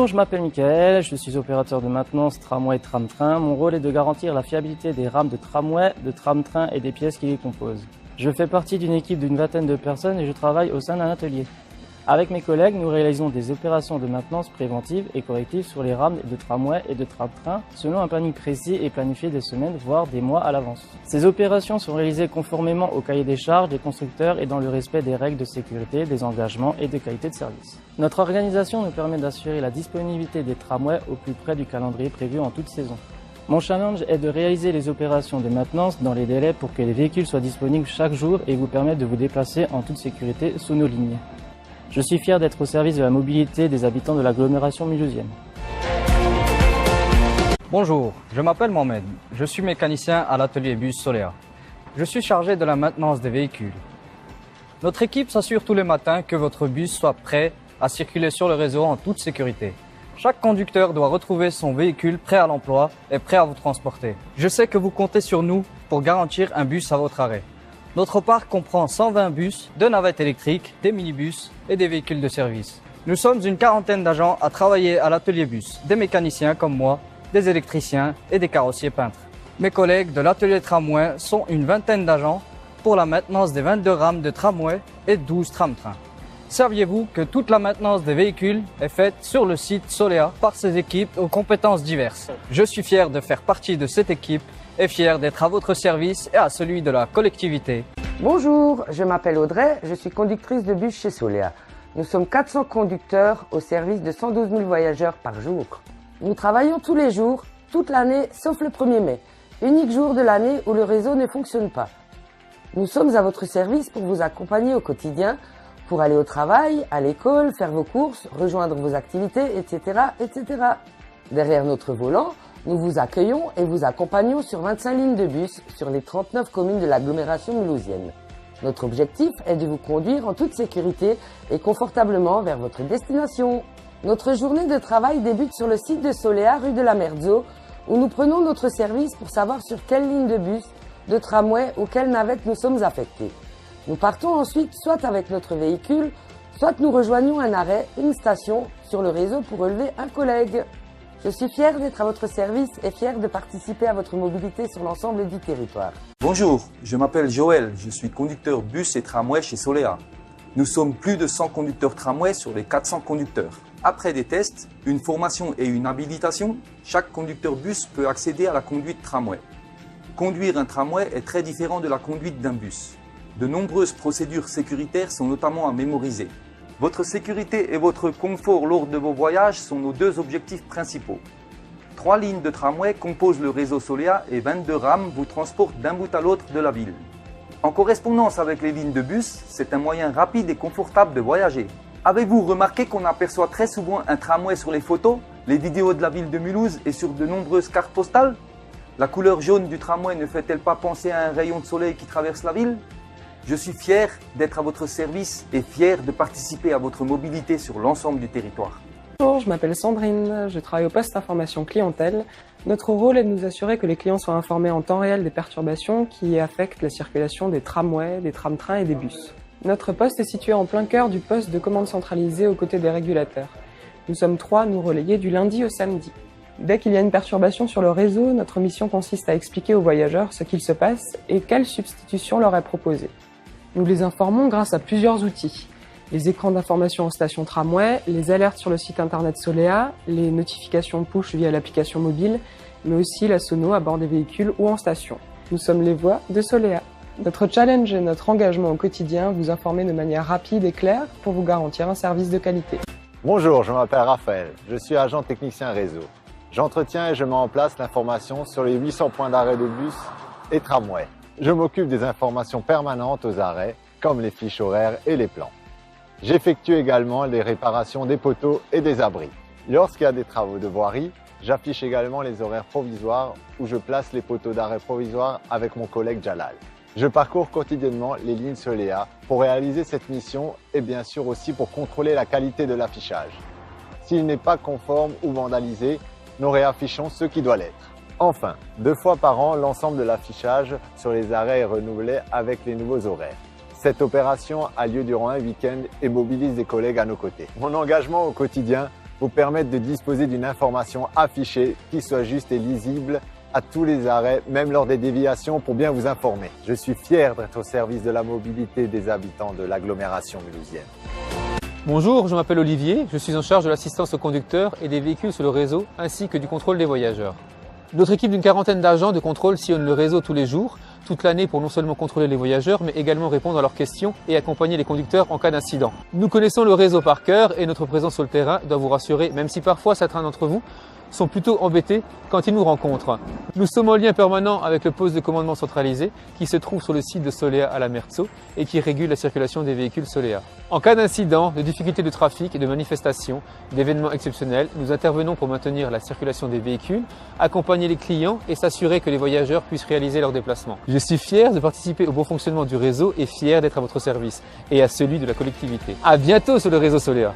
Bonjour, je m'appelle Mickaël, je suis opérateur de maintenance tramway et tram-train. Mon rôle est de garantir la fiabilité des rames de tramway, de tram-train et des pièces qui les composent. Je fais partie d'une équipe d'une vingtaine de personnes et je travaille au sein d'un atelier. Avec mes collègues, nous réalisons des opérations de maintenance préventive et corrective sur les rames de tramway et de tram-train selon un planning précis et planifié des semaines, voire des mois à l'avance. Ces opérations sont réalisées conformément au cahier des charges des constructeurs et dans le respect des règles de sécurité, des engagements et de qualité de service. Notre organisation nous permet d'assurer la disponibilité des tramways au plus près du calendrier prévu en toute saison. Mon challenge est de réaliser les opérations de maintenance dans les délais pour que les véhicules soient disponibles chaque jour et vous permettre de vous déplacer en toute sécurité sous nos lignes. Je suis fier d'être au service de la mobilité des habitants de l'agglomération mulhousienne. Bonjour, je m'appelle Mohamed. Je suis mécanicien à l'atelier bus Solea. Je suis chargé de la maintenance des véhicules. Notre équipe s'assure tous les matins que votre bus soit prêt à circuler sur le réseau en toute sécurité. Chaque conducteur doit retrouver son véhicule prêt à l'emploi et prêt à vous transporter. Je sais que vous comptez sur nous pour garantir un bus à votre arrêt. Notre parc comprend 120 bus, 2 navettes électriques, des minibus et des véhicules de service. Nous sommes une quarantaine d'agents à travailler à l'atelier bus, des mécaniciens comme moi, des électriciens et des carrossiers peintres. Mes collègues de l'atelier tramway sont une vingtaine d'agents pour la maintenance des 22 rames de tramway et 12 tram-trains. Saviez-vous que toute la maintenance des véhicules est faite sur le site Solea par ces équipes aux compétences diverses? Je suis fier de faire partie de cette équipe et fier d'être à votre service et à celui de la collectivité. Bonjour, je m'appelle Audrey, je suis conductrice de bus chez Solea. Nous sommes 400 conducteurs au service de 112 000 voyageurs par jour. Nous travaillons tous les jours, toute l'année, sauf le 1er mai, unique jour de l'année où le réseau ne fonctionne pas. Nous sommes à votre service pour vous accompagner au quotidien, pour aller au travail, à l'école, faire vos courses, rejoindre vos activités, etc., etc. Derrière notre volant, nous vous accueillons et vous accompagnons sur 25 lignes de bus sur les 39 communes de l'agglomération mulhousienne. Notre objectif est de vous conduire en toute sécurité et confortablement vers votre destination. Notre journée de travail débute sur le site de Solea, rue de la Merzo, où nous prenons notre service pour savoir sur quelle ligne de bus, de tramway ou quelle navette nous sommes affectés. Nous partons ensuite soit avec notre véhicule, soit nous rejoignons un arrêt, une station sur le réseau pour relever un collègue. Je suis fier d'être à votre service et fier de participer à votre mobilité sur l'ensemble du territoire. Bonjour, je m'appelle Joël, je suis conducteur bus et tramway chez Solea. Nous sommes plus de 100 conducteurs tramway sur les 400 conducteurs. Après des tests, une formation et une habilitation, chaque conducteur bus peut accéder à la conduite tramway. Conduire un tramway est très différent de la conduite d'un bus. De nombreuses procédures sécuritaires sont notamment à mémoriser. Votre sécurité et votre confort lors de vos voyages sont nos deux objectifs principaux. 3 lignes de tramway composent le réseau Solea et 22 rames vous transportent d'un bout à l'autre de la ville. En correspondance avec les lignes de bus, c'est un moyen rapide et confortable de voyager. Avez-vous remarqué qu'on aperçoit très souvent un tramway sur les photos, les vidéos de la ville de Mulhouse et sur de nombreuses cartes postales? La couleur jaune du tramway ne fait-elle pas penser à un rayon de soleil qui traverse la ville? Je suis fier d'être à votre service et fier de participer à votre mobilité sur l'ensemble du territoire. Bonjour, je m'appelle Sandrine, je travaille au poste information clientèle. Notre rôle est de nous assurer que les clients soient informés en temps réel des perturbations qui affectent la circulation des tramways, des tram-trains et des bus. Notre poste est situé en plein cœur du poste de commande centralisée aux côtés des régulateurs. Nous sommes 3 à nous relayer du lundi au samedi. Dès qu'il y a une perturbation sur le réseau, notre mission consiste à expliquer aux voyageurs ce qu'il se passe et quelle substitution leur est proposée. Nous les informons grâce à plusieurs outils. Les écrans d'information en station tramway, les alertes sur le site internet Solea, les notifications push via l'application mobile, mais aussi la sono à bord des véhicules ou en station. Nous sommes les voix de Solea. Notre challenge et notre engagement au quotidien, vous informer de manière rapide et claire pour vous garantir un service de qualité. Bonjour, je m'appelle Raphaël, je suis agent technicien réseau. J'entretiens et je mets en place l'information sur les 800 points d'arrêt de bus et tramway. Je m'occupe des informations permanentes aux arrêts, comme les fiches horaires et les plans. J'effectue également les réparations des poteaux et des abris. Lorsqu'il y a des travaux de voirie, j'affiche également les horaires provisoires où je place les poteaux d'arrêt provisoires avec mon collègue Jalal. Je parcours quotidiennement les lignes Solea pour réaliser cette mission et bien sûr aussi pour contrôler la qualité de l'affichage. S'il n'est pas conforme ou vandalisé, nous réaffichons ce qui doit l'être. Enfin, 2 fois par an, l'ensemble de l'affichage sur les arrêts est renouvelé avec les nouveaux horaires. Cette opération a lieu durant un week-end et mobilise des collègues à nos côtés. Mon engagement au quotidien vous permettre de disposer d'une information affichée qui soit juste et lisible à tous les arrêts, même lors des déviations, pour bien vous informer. Je suis fier d'être au service de la mobilité des habitants de l'agglomération mulhousienne. Bonjour, je m'appelle Olivier, je suis en charge de l'assistance aux conducteurs et des véhicules sur le réseau ainsi que du contrôle des voyageurs. Notre équipe d'une quarantaine d'agents de contrôle sillonne le réseau tous les jours, toute l'année pour non seulement contrôler les voyageurs mais également répondre à leurs questions et accompagner les conducteurs en cas d'incident. Nous connaissons le réseau par cœur et notre présence sur le terrain doit vous rassurer, même si parfois certains d'entre vous sont plutôt embêtés quand ils nous rencontrent. Nous sommes en lien permanent avec le poste de commandement centralisé qui se trouve sur le site de Solea à la Mertzo et qui régule la circulation des véhicules Solea. En cas d'incident, de difficultés de trafic, de manifestations, d'événements exceptionnels, nous intervenons pour maintenir la circulation des véhicules, accompagner les clients et s'assurer que les voyageurs puissent réaliser leurs déplacements. Je suis fier de participer au bon fonctionnement du réseau et fier d'être à votre service et à celui de la collectivité. À bientôt sur le réseau Solea.